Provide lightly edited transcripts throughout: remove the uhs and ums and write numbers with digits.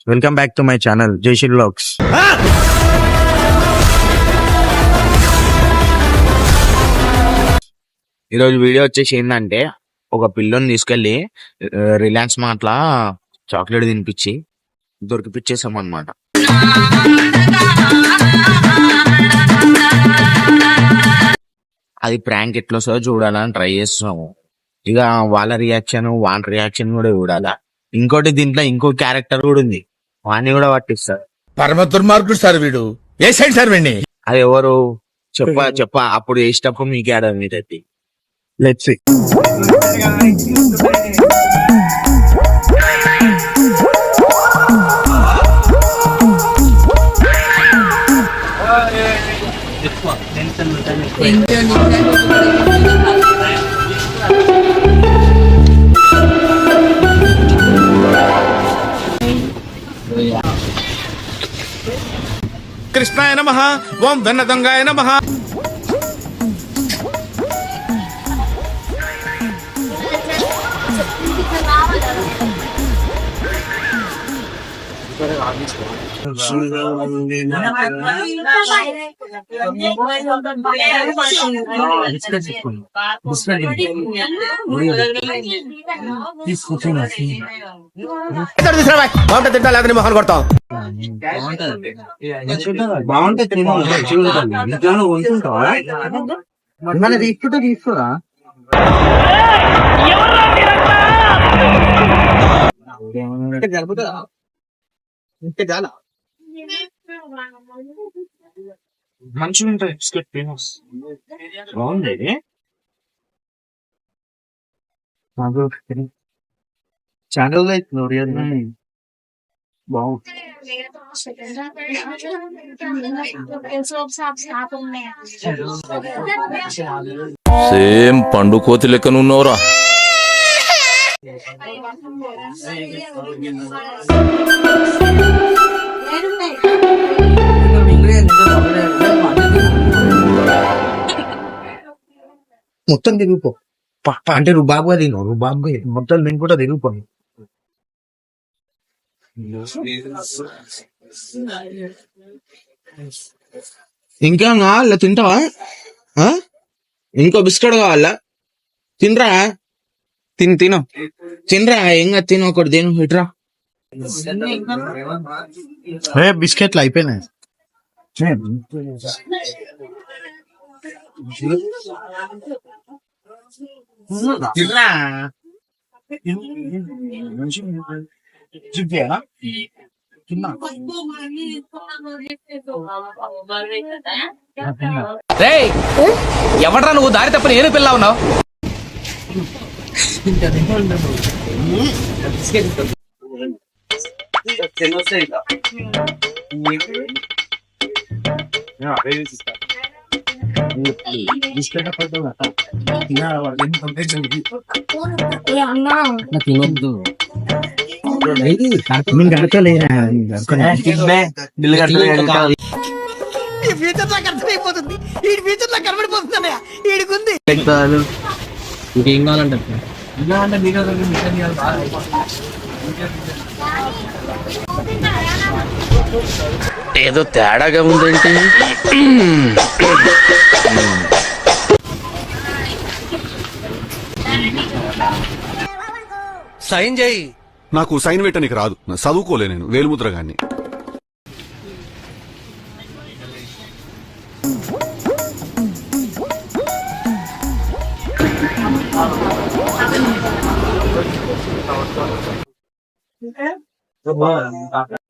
Welcome back to my channel Jaishree vlogs. ఈరోజు video వచ్చేసి ఏంటంటే ఒక పిల్లని తీసుకెళ్లి రిలయన్స్ మార్ట్లా చాక్లెట్ తినిపించి దొరికిపిచ్చేసాం అనమాట. అది ప్రాంక్ ఎట్లా వస్తుందో చూడాలని ట్రై చేస్తున్నాము. ఇక వాళ్ళ రియాక్షన్ వాని రియాక్షన్ కూడా చూడాలా. ఇంకోటి దీంట్లో ఇంకో క్యారెక్టర్ కూడా ఉంది, వాణ్ణి కూడా పట్టిస్తారు. పరమ దుర్మార్గుడు సార్ వీడు. ఏ సైడ్ సార్ వీడిని? అది ఎవరు చెప్ప అప్పుడు వేసేటప్పుడు మీకే ఆడ మీదది. Let's see. కృష్ణాయ నమః. ఓం వెన్న దొంగాయ నమః. తింటా లేదా మొహన్ కొడతాం. తీసుకురా మంచిగా ఉంటాయి బిస్కెట్. ఫేమస్ బాగుంది. ఛానల్ అవుతుంది బాగుంది. సేమ్ పండు కోతి లెక్కనున్నవరా. మొత్తం తిరిగిపో అంటే రుబాబుగా తిను, రుబాబుగా మొత్తం తినుకుంటా తిరిగిపో. ఇంకా కావాలా? తింటావా? ఇంకో బిస్కెట్ కావాలా? తినరా, తిను తినరా. ఇంకా తిను, ఒకటి తిను. ఇట్రా, బిస్కెట్లు అయిపోయినాయి. తినరా. ఎవడ్రా నువ్వు? దారి తప్ప నేను పిల్ల ఉన్నావు. తినొద్దు. నేను కడతలేనా? ఇంకేం కావాలంటే ఏదో తేడాగా ఉందేంటి? సైన్ చేయి. నాకు సైన్ పెట్టడానికి రాదు, చదువుకోలే నేను వేలుముద్ర గాన్ని.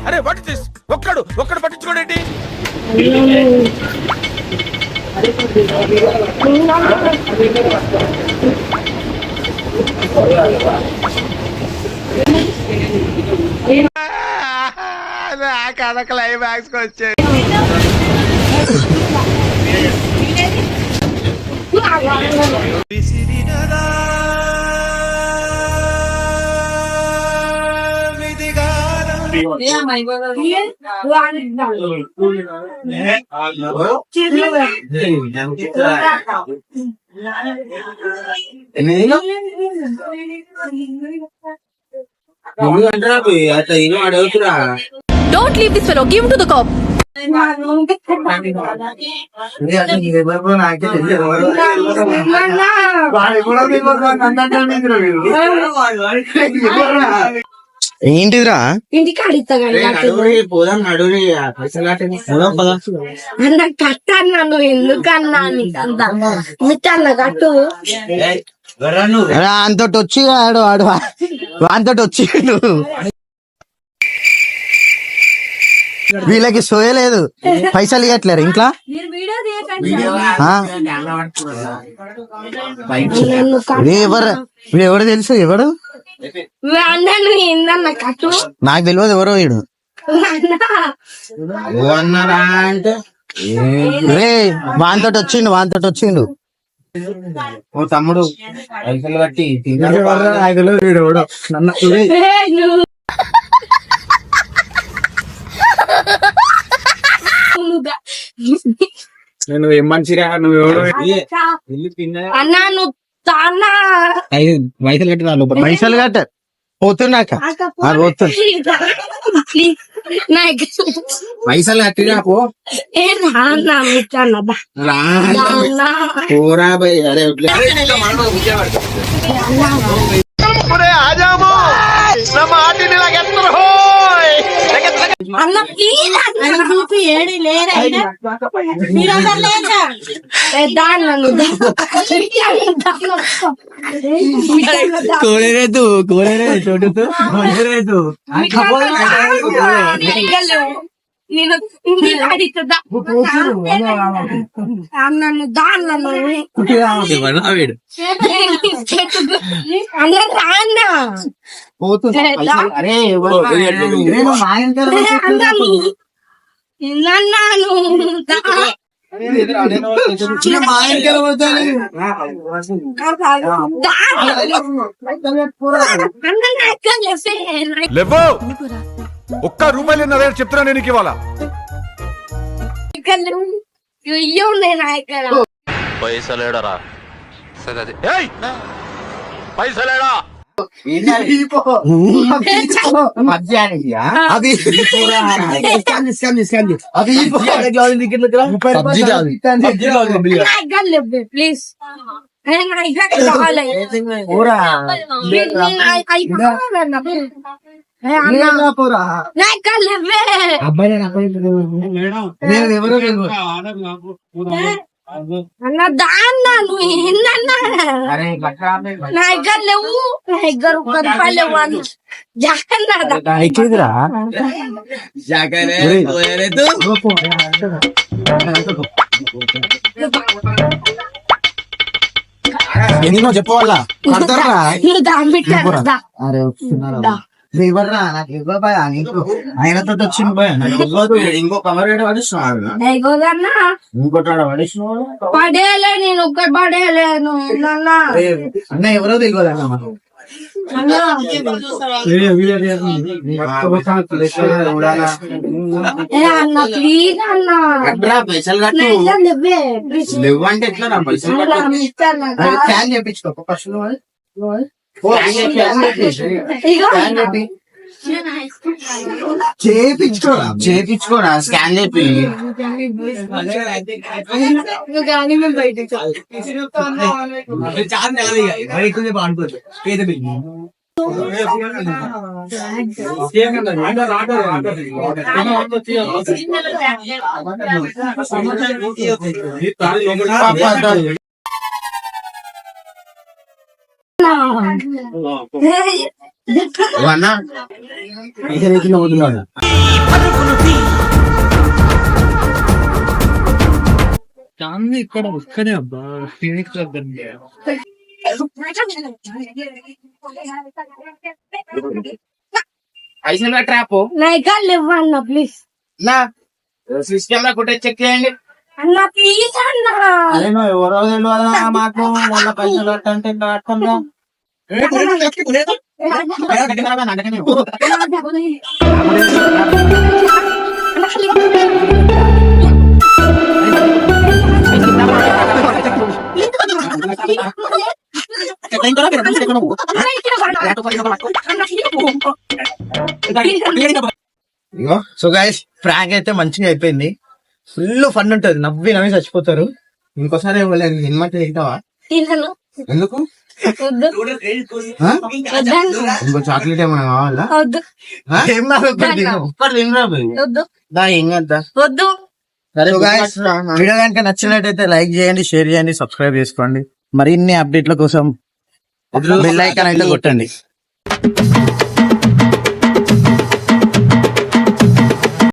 అరే వాట్ దిస్? ఒక్కడు పట్టించుకోండి. కథ క్లైమాక్స్ వచ్చే ఎందుకంటారా అట్లా ఏమో అడుగుతురా Don't leave this fellow. Give him to the cop. ఏంటిదిరా ఇంటికి అడుగుతా పోదాం నడువురి పైసలు పోదాం పదా అన్న కట్టన్నా నువ్వు ఎందుకన్నా నీకంత మిట్టన్న కట్టు అంతటి వచ్చి ఆడు ఆడు అంతటి వచ్చి వీళ్ళకి సోయలేదు పైసలు ఇవ్వట్లేరు ఇంట్లో ఆ? ఎవరు ఎవరు తెలుసు ఎవడు అన్న నువ్వు ఏందన్న కట్టు నాకు తెలియదు ఎవరో వీడు అన్నారా అంటే రే వాంతోటి వచ్చిండు ఓ తమ్ముడు పైసలు కట్టి నువ్వు నేను ఏం మంచిరా నువ్వు ఎవడు అన్న నువ్వు తానా పైసలు కట్టి రాను పైసలు కట్ట పోతున్నాక పైసలు కట్టిరా పో ఏ రాన్నా మిట్టన్న రా పోరా భయ్ అరే అన్న ప్లీజ్ చూపి ఏడి లేరా కోరేరేదు చోటుతూ నేను అడుగుతుందా నన్ను దాన్ని అన్న రాన్నా అరే నన్నాను లేవో ఒక్క రూపాయలు రేటు చెప్తున్నా నేను నీకు ఇవాళ అయ్యో నేను ఇక్కడ పైసలేడరా ఏయ్ పైసలేడా అది ప్లీజ్ అన్న దాన్నా నువ్వు ఏందన్నా నా దగ్గర లేవు నా దగ్గర 1 రూపాయలు లేవు అన్న జాగ్రత్త ఎక్కిదిరా ఎందుకో చెప్పవాలా నువ్వు దాంబిట్టాను అరే వస్తున్నారా ఇవ్వరా నాకు ఇవ్వబోయా నీకు ఆయనతో వచ్చింది పోయా నాకు ఇవ్వదు ఇంకో కవర్ అన్నా ఇంకోటాడ పడేసిన పడేయలే నేను ఒక్కటి పడేయలేను నాన్న అన్న ఎవరో తెలియదు అన్న మనం అన్న ప్లీజ్ అన్న పైసలు కట్టు లేవు అంటే ఎట్లా నా పైసలు ఫ్యాన్ చేయించుకో ఫస్ట్ చేపించుకోరా స్కాన్ చెప్పి అన్నా ఇక్కడ ఒక్కనే అబ్బా ఫినిక్స్ పైసలు కట్టరాపో నా దగ్గర లేవు అన్న ప్లీజ్ నా సిస్టమ్ లో కొట్టే చెక్ చేయండి అన్న ప్లీజ్ అన్న అరే నువ్వు ఎవరో తెలియదా మాకు వాళ్ళ పైసలు కట్టంటే కట్టంగా అన్న ఇగో సో గైస్ ప్రాంక్ అయితే మంచిగా అయిపోయింది. ఫుల్ ఫన్ ఉంటది, నవ్వి నవ్వి చచ్చిపోతారు. ఇంకోసారి ఇవ్వలేదు నిన్నమాట తింటావా? తినను. ఎందుకు? వద్దు. ఆ? వద్దంటు. ఇంకో చాక్లెట్ ఏమైనా కావాలా? వద్దు. ఆ? ఏం ఒక్కటి తినరా బాయ్? వద్దు. ఏం కదా. వద్దు. సో గైస్ వీడియో కనుక నచ్చినట్టయితే లైక్ చేయండి, షేర్ చేయండి, సబ్స్క్రైబ్ చేసుకోండి. మరిన్ని అప్డేట్ల కోసం బెల్ ఐకాన్ అయితే కొట్టండి.